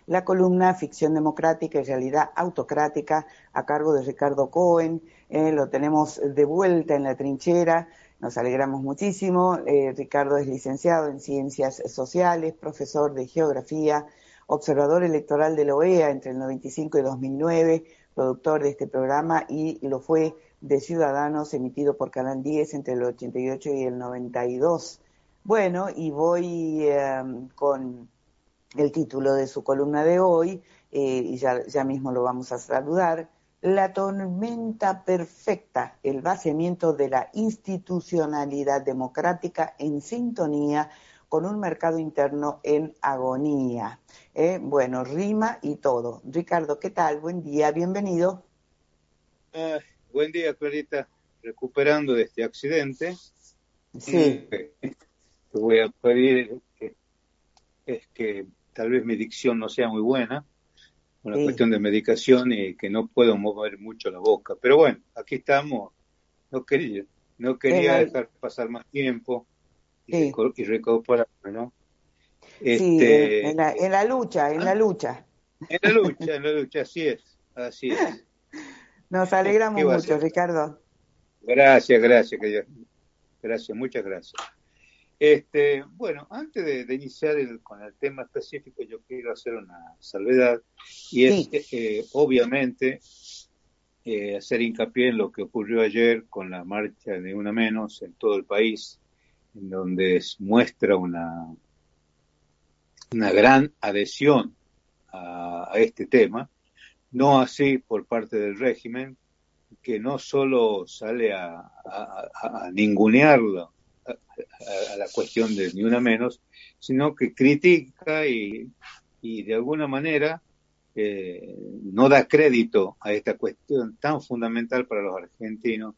la columna Ficción Democrática y Realidad Autocrática a cargo de Ricardo Cohen. Lo tenemos de vuelta en la trinchera, nos alegramos muchísimo. Ricardo es licenciado en Ciencias Sociales, profesor de Geografía, observador electoral de la OEA entre el 95 y 2009, productor de este programa y lo fue de Ciudadanos, emitido por Canal 10 entre el 88 y el 92. Bueno, y voy con el título de su columna de hoy, y ya mismo lo vamos a saludar: La tormenta perfecta, el vaciamiento de la institucionalidad democrática en sintonía con un mercado interno en agonía. Bueno, rima y todo. Ricardo, ¿qué tal? Buen día, bienvenido. Buen día, Clarita. Recuperando de este accidente. Sí. Te voy a pedir que tal vez mi dicción no sea muy buena, una cuestión de medicación y que no puedo mover mucho la boca. Pero bueno, aquí estamos. No quería dejar pasar más tiempo y recuperarme, ¿no? Sí, en la lucha. En la lucha, así es. Nos alegramos ¿Qué va a mucho, ser? Ricardo. Gracias, muchas gracias. Bueno, antes de iniciar con el tema específico, yo quiero hacer una salvedad, y es obviamente hacer hincapié en lo que ocurrió ayer con la marcha de Una Menos en todo el país, en donde muestra una gran adhesión a este tema, no así por parte del régimen, que no solo sale a ningunearlo, a la cuestión de Ni Una Menos, sino que critica y de alguna manera no da crédito a esta cuestión tan fundamental para los argentinos,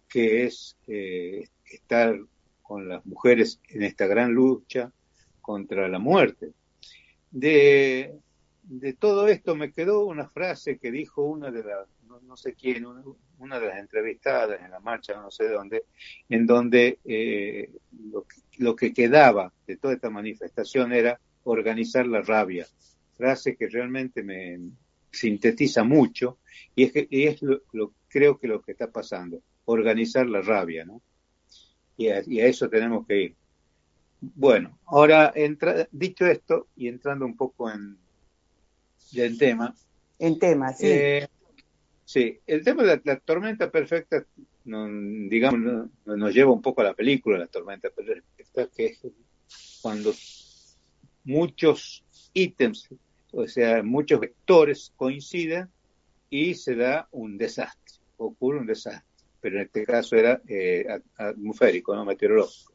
que es estar con las mujeres en esta gran lucha contra la muerte. De todo esto me quedó una frase que dijo una de las, no sé quién, una de las entrevistadas en la marcha, no sé dónde, en donde lo que quedaba de toda esta manifestación era organizar la rabia. Frase que realmente me sintetiza mucho, y es creo que lo que está pasando, organizar la rabia, ¿no? Y a eso tenemos que ir. Bueno, ahora, dicho esto y entrando un poco en tema. Sí. Sí, el tema de la tormenta perfecta, digamos, nos lleva un poco a la película, La Tormenta Perfecta, que es cuando muchos ítems, o sea, muchos vectores coinciden y se da un desastre, ocurre un desastre, pero en este caso era atmosférico, no meteorológico.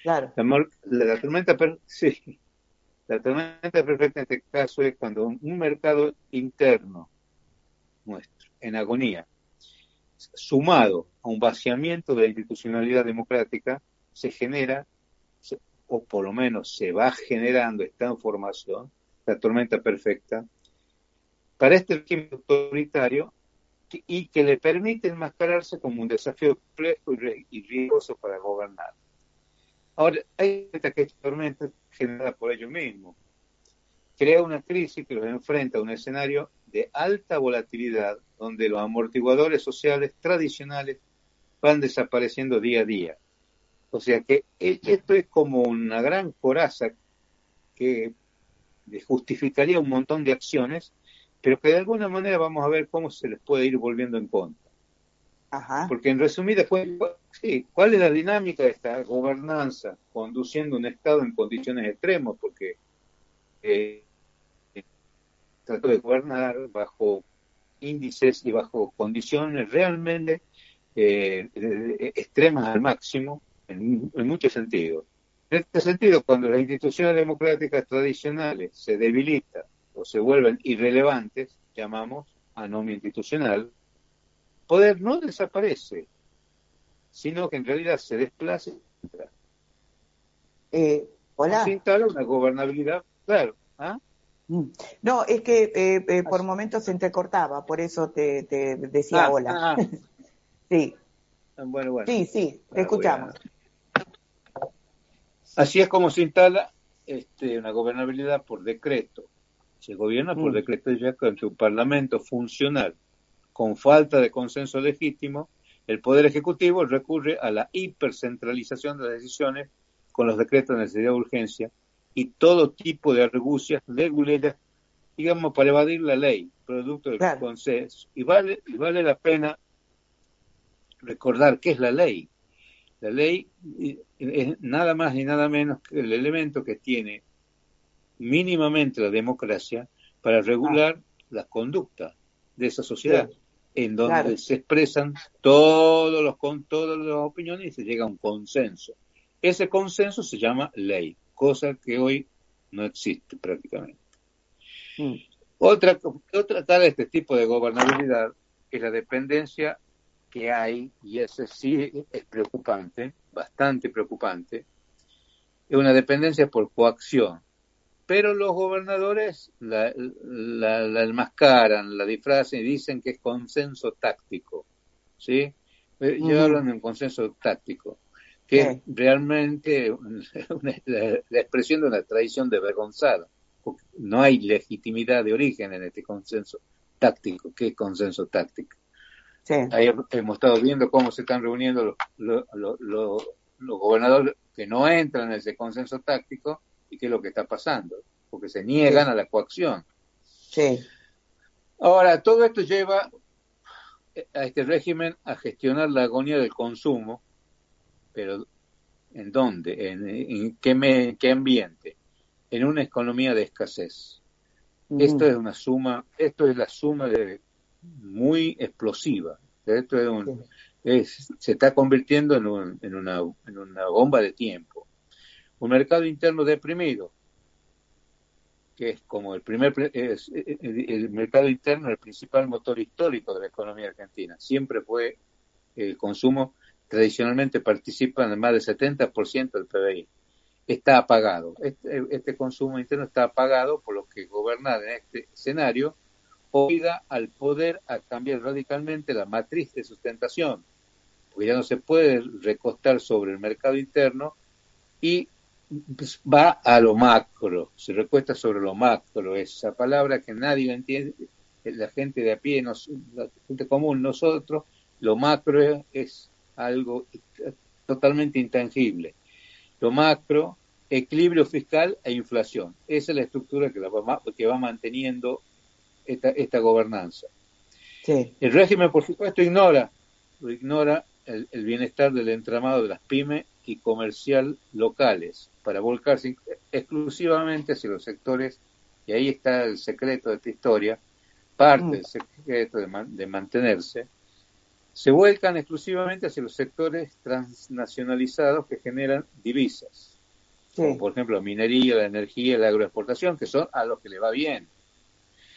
Claro. La tormenta perfecta en este caso es cuando un mercado interno nuestro, en agonía, sumado a un vaciamiento de la institucionalidad democrática, se genera, o por lo menos se va generando esta formación, la tormenta perfecta, para este régimen autoritario, y que le permite enmascararse como un desafío complejo y riesgoso para gobernar. Ahora, hay esta tormenta generada por ellos mismos. Crea una crisis que los enfrenta a un escenario de alta volatilidad, donde los amortiguadores sociales tradicionales van desapareciendo día a día. O sea que esto es como una gran coraza que justificaría un montón de acciones, pero que de alguna manera vamos a ver cómo se les puede ir volviendo en contra. Ajá. Porque en resumida, ¿cuál es la dinámica de esta gobernanza conduciendo un Estado en condiciones extremas? Porque trató de gobernar bajo índices y bajo condiciones realmente extremas al máximo en muchos sentidos. En este sentido, cuando las instituciones democráticas tradicionales se debilitan o se vuelven irrelevantes, llamamos anomia institucional, el poder no desaparece, sino que en realidad se desplaza. Hola. Se instala una gobernabilidad, claro. ¿Ah? No, es que por momentos se entrecortaba, por eso te decía hola. Sí. Bueno. Sí, te escuchamos. Así es como se instala una gobernabilidad por decreto. Se gobierna por decreto, ya que ante un parlamento funcional con falta de consenso legítimo, el Poder Ejecutivo recurre a la hipercentralización de las decisiones con los decretos de necesidad de urgencia y todo tipo de argucias leguleyas, digamos, para evadir la ley, producto del consenso. Y vale la pena recordar qué es la ley. La ley es nada más ni nada menos que el elemento que tiene mínimamente la democracia para regular las conductas de esa sociedad, en donde se expresan todas las opiniones y se llega a un consenso. Ese consenso se llama ley, cosa que hoy no existe prácticamente. Otra cara de este tipo de gobernabilidad es la dependencia que hay, y ese sí es preocupante, bastante preocupante, es una dependencia por coacción. Pero los gobernadores la enmascaran, la disfrazan y dicen que es consenso táctico, ¿sí? Yo hablo de un consenso táctico, que es realmente la expresión de una traición desvergonzada. No hay legitimidad de origen en este consenso táctico. ¿Qué es consenso táctico? Sí. Ahí hemos estado viendo cómo se están reuniendo los gobernadores que no entran en ese consenso táctico y qué es lo que está pasando, porque se niegan a la coacción. Sí. Ahora, todo esto lleva a este régimen a gestionar la agonía del consumo, pero ¿en dónde? ¿En qué ambiente? En una economía de escasez. Esto es la suma de muy explosiva. Esto se está convirtiendo en una bomba de tiempo. Un mercado interno deprimido, que es como el mercado interno, el principal motor histórico de la economía argentina. Siempre fue el consumo, tradicionalmente participa en más del 70% del PBI. Está apagado. Este consumo interno está apagado, por lo que gobernar en este escenario obliga al poder a cambiar radicalmente la matriz de sustentación, porque ya no se puede recostar sobre el mercado interno y pues va a lo macro, se recuesta sobre lo macro, esa palabra que nadie entiende, la gente de a pie, la gente común, nosotros, lo macro es algo totalmente intangible. Lo macro, equilibrio fiscal e inflación. Esa es la estructura que va manteniendo esta gobernanza. Sí. El régimen, por supuesto, ignora el bienestar del entramado de las pymes y comercial locales para volcarse exclusivamente hacia los sectores, y ahí está el secreto de esta historia, parte del secreto de mantenerse, se vuelcan exclusivamente hacia los sectores transnacionalizados que generan divisas, como por ejemplo la minería, la energía, la agroexportación, que son a los que le va bien.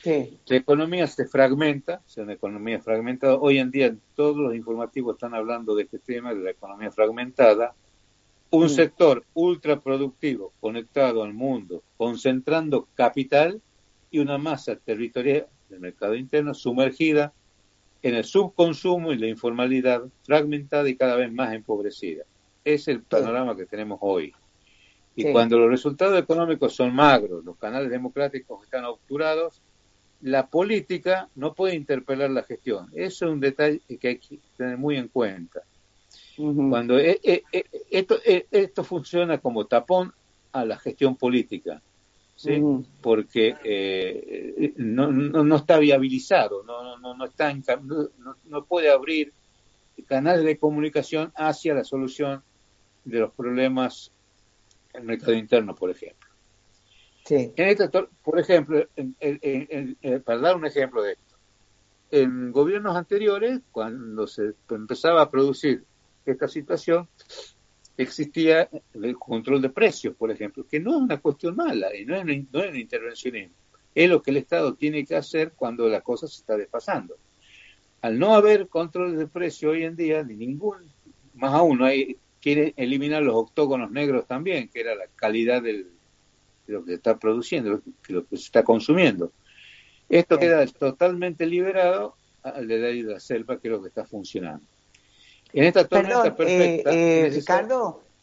La economía se fragmenta, es una economía fragmentada. Hoy en día todos los informativos están hablando de este tema, de la economía fragmentada. Un sector ultraproductivo conectado al mundo, concentrando capital y una masa territorial del mercado interno sumergida en el subconsumo y la informalidad, fragmentada y cada vez más empobrecida. Es el panorama que tenemos hoy. Y cuando los resultados económicos son magros, los canales democráticos están obturados, la política no puede interpelar la gestión. Eso es un detalle que hay que tener muy en cuenta. Cuando esto funciona como tapón a la gestión política, ¿sí? Porque no está viabilizado, no puede abrir canales de comunicación hacia la solución de los problemas del mercado interno, por ejemplo. Sí. Por ejemplo, para dar un ejemplo de esto, en gobiernos anteriores, cuando se empezaba a producir esta situación, existía el control de precios, por ejemplo, que no es una cuestión mala y no es un intervencionismo. Es lo que el Estado tiene que hacer cuando la cosa se está desfasando. Al no haber control de precios hoy en día, más aún, quiere eliminar los octógonos negros también, que era la calidad de lo que se está produciendo, lo que se está consumiendo. Esto queda totalmente liberado al de la ley de la selva, que es lo que está funcionando. En esta tormenta perfecta...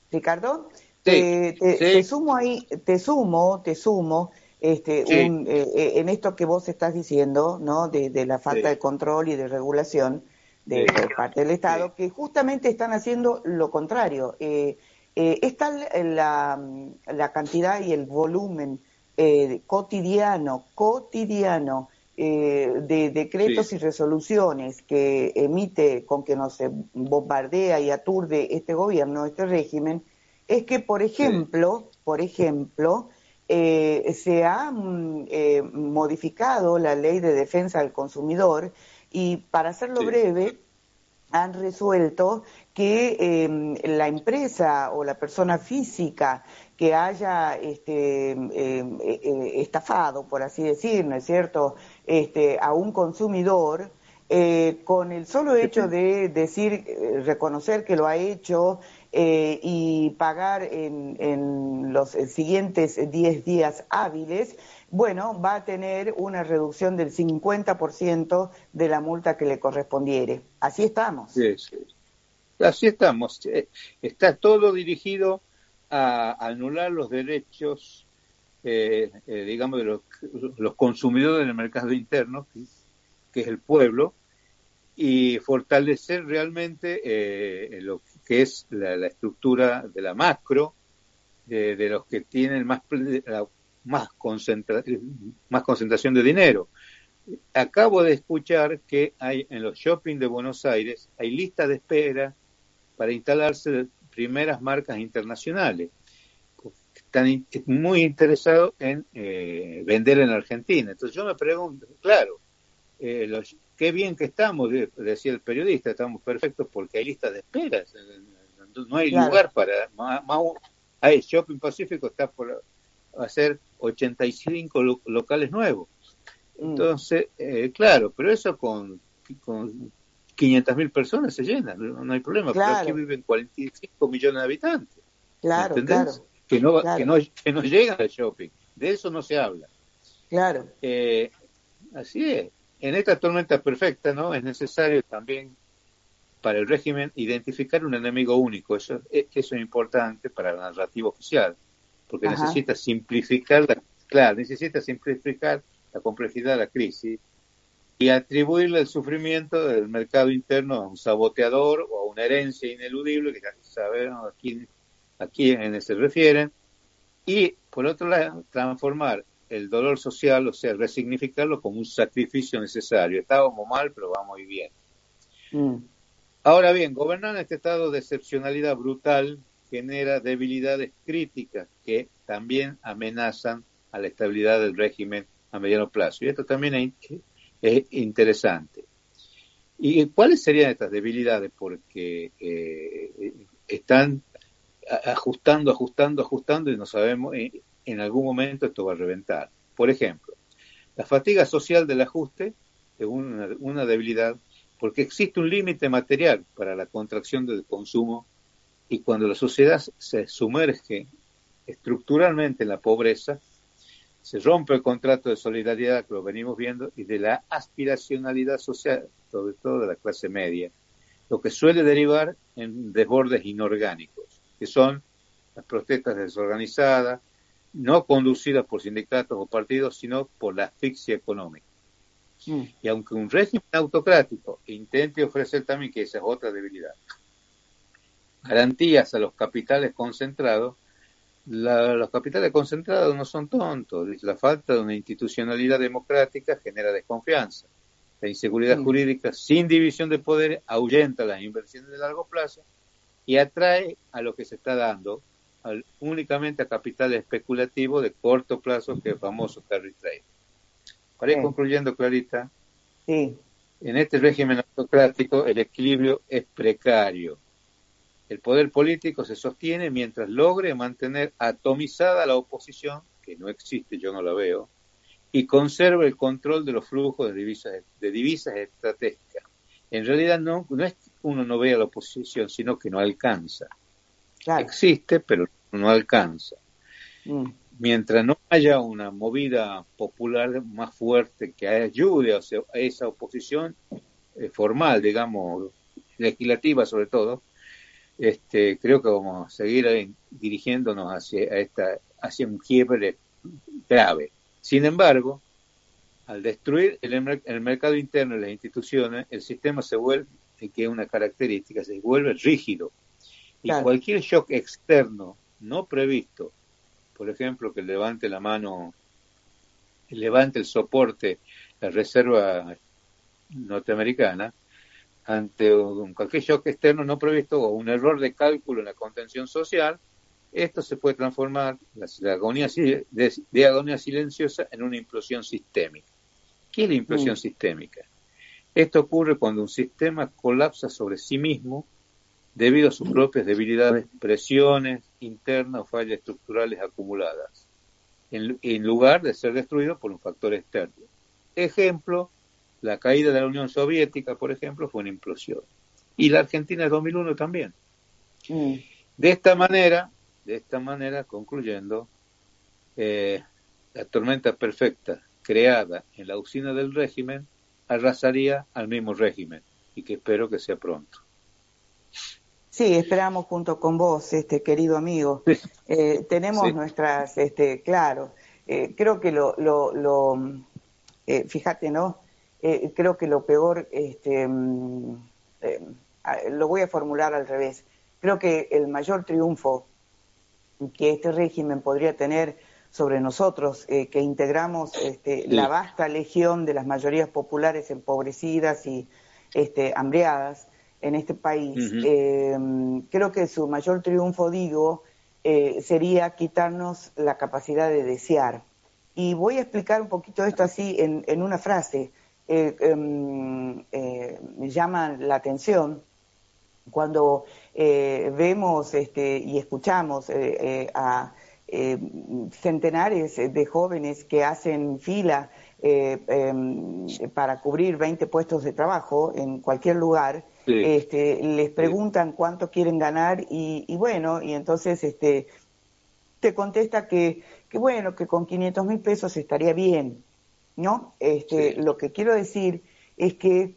Ricardo, te sumo, Sí, en esto que vos estás diciendo, ¿no? De la falta sí, de control y de regulación sí, por parte del sí, Estado, que justamente están haciendo lo contrario. Es tal la cantidad y el volumen cotidiano de sí, decretos y resoluciones que emite, con que nos bombardea y aturde este gobierno, este régimen, es que, sí, por ejemplo, se ha modificado la ley de defensa del consumidor y, para hacerlo sí, breve, han resuelto que la empresa o la persona física que haya estafado, por así decir, ¿no es cierto?, a un consumidor, con el solo hecho sí, de decir, reconocer que lo ha hecho y pagar en los siguientes 10 días hábiles, bueno, va a tener una reducción del 50% de la multa que le correspondiere. Así estamos. sí, sí. Así estamos. Está todo dirigido a anular los derechos, digamos, de los consumidores en el mercado interno, que es el pueblo, y fortalecer realmente lo que es la estructura de la macro, de los que tienen más, más concentración de dinero. Acabo de escuchar que hay en los shopping de Buenos Aires, hay listas de espera para instalarse primeras marcas internacionales. Están muy interesados en vender en Argentina. Entonces yo me pregunto, claro, qué bien que estamos, decía el periodista, estamos perfectos porque hay listas de espera, no hay Claro. lugar para hay Shopping Pacífico está por hacer 85 locales nuevos. Mm. Entonces, claro, pero eso con 500.000 personas se llena, no hay problema, pero aquí Claro, viven 45 millones de habitantes, ¿me claro, entendés? claro, Que claro, no llegan al shopping, de eso no se habla. claro. Eh, Así es. En esta tormenta perfecta, ¿no? Es necesario también para el régimen identificar un enemigo único. Eso es importante para la narrativa oficial, porque Ajá. necesita simplificar la complejidad de la crisis y atribuirle el sufrimiento del mercado interno a un saboteador o a una herencia ineludible, que ya sabemos a quién se refieren, y por otro lado, transformar el dolor social, o sea, resignificarlo como un sacrificio necesario. Estábamos mal, pero vamos bien. Mm. Ahora bien, gobernar en este estado de excepcionalidad brutal genera debilidades críticas que también amenazan a la estabilidad del régimen a mediano plazo. Y esto también es interesante. ¿Y cuáles serían estas debilidades? Porque están ajustando y no sabemos, en algún momento esto va a reventar. Por ejemplo, la fatiga social del ajuste es una debilidad porque existe un límite material para la contracción del consumo y cuando la sociedad se sumerge estructuralmente en la pobreza, se rompe el contrato de solidaridad que lo venimos viendo y de la aspiracionalidad social, sobre todo de la clase media, lo que suele derivar en desbordes inorgánicos, que son las protestas desorganizadas, no conducidas por sindicatos o partidos, sino por la asfixia económica. Mm. Y aunque un régimen autocrático intente ofrecer también, que esa es otra debilidad, garantías a los capitales concentrados, los capitales concentrados no son tontos. La falta de una institucionalidad democrática genera desconfianza. La inseguridad Mm. jurídica sin división de poderes ahuyenta las inversiones de largo plazo y atrae a lo que se está dando únicamente a capitales especulativos de corto plazo, que es el famoso carry trade. Para ir Sí, concluyendo, Clarita, sí. en este régimen autocrático el equilibrio es precario. El poder político se sostiene mientras logre mantener atomizada la oposición, que no existe, yo no la veo, y conserve el control de los flujos de divisas estratégicas. En realidad no es que uno no vea la oposición, sino que no alcanza. Claro. Existe, pero no alcanza. Mm. Mientras no haya una movida popular más fuerte que ayude a esa oposición formal, digamos, legislativa sobre todo, creo que vamos a seguir dirigiéndonos hacia un quiebre grave. Sin embargo, al destruir el mercado interno y las instituciones, el sistema se vuelve, que es una característica, se vuelve rígido. Y Claro. cualquier shock externo no previsto, por ejemplo, que levante la mano, levante el soporte, la reserva norteamericana, ante cualquier shock externo no previsto o un error de cálculo en la contención social, esto se puede transformar, la agonía silenciosa, en una implosión sistémica. ¿Qué es la implosión sistémica? Esto ocurre cuando un sistema colapsa sobre sí mismo debido a sus propias debilidades, presiones internas o fallas estructurales acumuladas, en lugar de ser destruido por un factor externo. Ejemplo, la caída de la Unión Soviética, por ejemplo, fue una implosión. Y la Argentina de 2001 también. De esta manera, concluyendo, la tormenta perfecta creada en la usina del régimen arrasaría al mismo régimen, y que espero que sea pronto. Sí, esperamos junto con vos, querido amigo. Tenemos nuestras, claro, creo que fíjate, ¿no? Creo que lo peor, lo voy a formular al revés. Creo que el mayor triunfo que este régimen podría tener sobre nosotros, que integramos la vasta legión de las mayorías populares empobrecidas y hambriadas en este país, creo que su mayor triunfo, sería quitarnos la capacidad de desear. Y voy a explicar un poquito esto así en una frase. Me llama la atención cuando vemos y escuchamos a centenares de jóvenes que hacen fila para cubrir 20 puestos de trabajo en cualquier lugar, les preguntan cuánto quieren ganar y bueno, y entonces te contesta que bueno, que con 500.000 pesos estaría bien, ¿no? Lo que quiero decir es que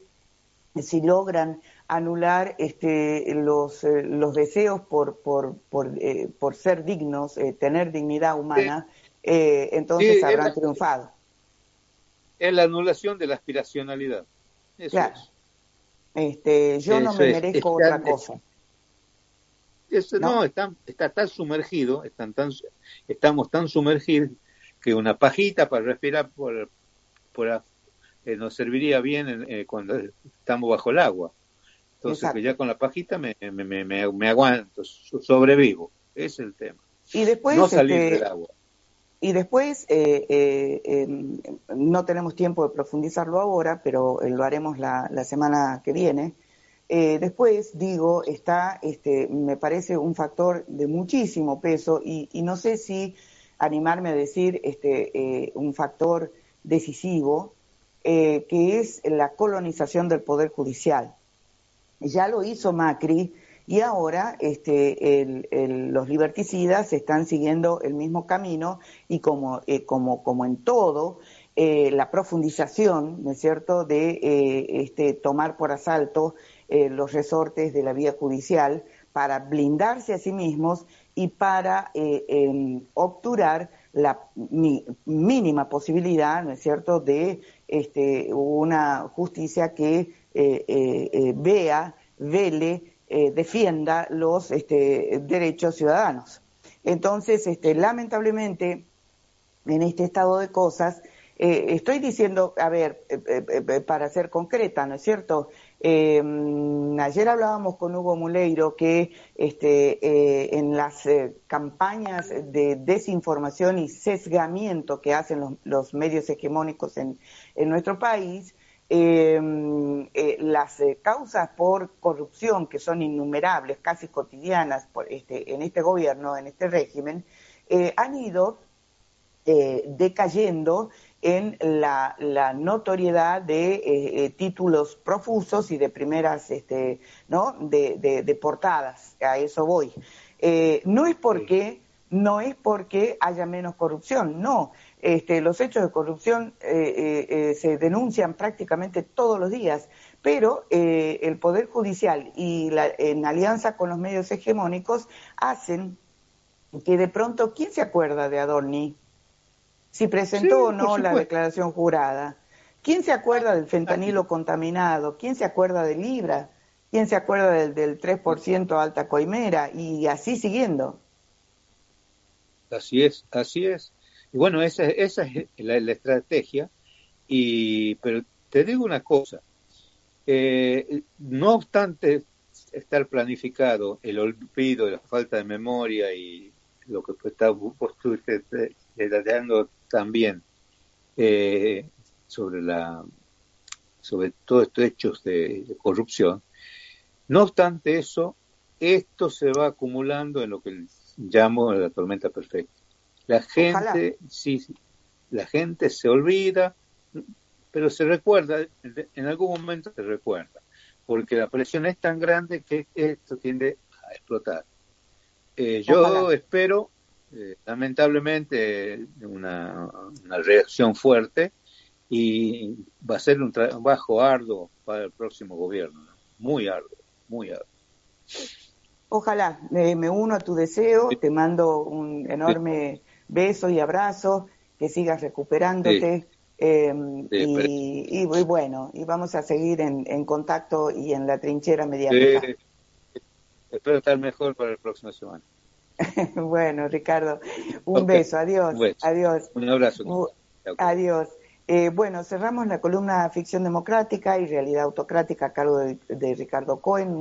si logran anular los deseos por ser dignos, tener dignidad humana, entonces habrán triunfado. Es la anulación de la aspiracionalidad. Eso claro. Yo no eso me merezco otra cosa. No, está tan sumergido, estamos tan sumergidos que una pajita para respirar nos serviría bien cuando estamos bajo el agua. Entonces, Exacto. que ya con la pajita me aguanto, sobrevivo. Ese es el tema. Y después, no salir del agua. Y después, no tenemos tiempo de profundizarlo ahora, pero lo haremos la semana que viene. Después, está, me parece un factor de muchísimo peso y no sé si animarme a decir un factor decisivo, que es la colonización del Poder Judicial. Ya lo hizo Macri y ahora los liberticidas están siguiendo el mismo camino y como en todo, la profundización, ¿no es cierto?, de tomar por asalto los resortes de la vía judicial para blindarse a sí mismos y para obturar la mínima posibilidad, ¿no es cierto?, de una justicia que vele, defienda los derechos ciudadanos. Entonces, lamentablemente, en este estado de cosas, estoy diciendo, a ver, para ser concreta, ¿no es cierto? Ayer hablábamos con Hugo Muleiro que en las campañas de desinformación y sesgamiento que hacen los medios hegemónicos en nuestro país, las causas por corrupción, que son innumerables, casi cotidianas en este gobierno, en este régimen, han ido decayendo en la notoriedad de títulos profusos y de primeras, ¿no?, de portadas. A eso voy. No es porque haya menos corrupción, no. Los hechos de corrupción se denuncian prácticamente todos los días, pero el Poder Judicial y en alianza con los medios hegemónicos hacen que de pronto, ¿quién se acuerda de Adorni? si presentó o Sí, por no la supuesto. declaración jurada. ¿Quién se acuerda del Así, fentanilo contaminado? ¿Quién se acuerda del Libra? ¿Quién se acuerda del 3% alta coimera? Y así siguiendo. así es, así es. Y bueno, esa es la estrategia. Pero te digo una cosa, no obstante estar planificado el olvido, la falta de memoria y lo que vos estuviste detallando también eh, sobre sobre todos estos hechos de corrupción, no obstante eso, esto se va acumulando en lo que llamo la tormenta perfecta. La Ojalá, gente, sí, la gente se olvida, pero se recuerda, en algún momento se recuerda, porque la presión es tan grande que esto tiende a explotar. Yo ojalá. espero, lamentablemente, una reacción fuerte y va a ser un trabajo arduo para el próximo gobierno, ¿no? Muy arduo, muy arduo. Ojalá, me uno a tu deseo, te mando un Sí, enorme beso y abrazo, que sigas sí, recuperándote sí, y bueno, y vamos a seguir en contacto y en la trinchera mediática. sí, espero estar mejor para la próxima semana. Bueno, Ricardo, un Ok, beso, adiós, un beso. adiós, Un abrazo. Chao, querido. adiós. Bueno, cerramos la columna Ficción Democrática y Realidad Autocrática a cargo de Ricardo Cohen.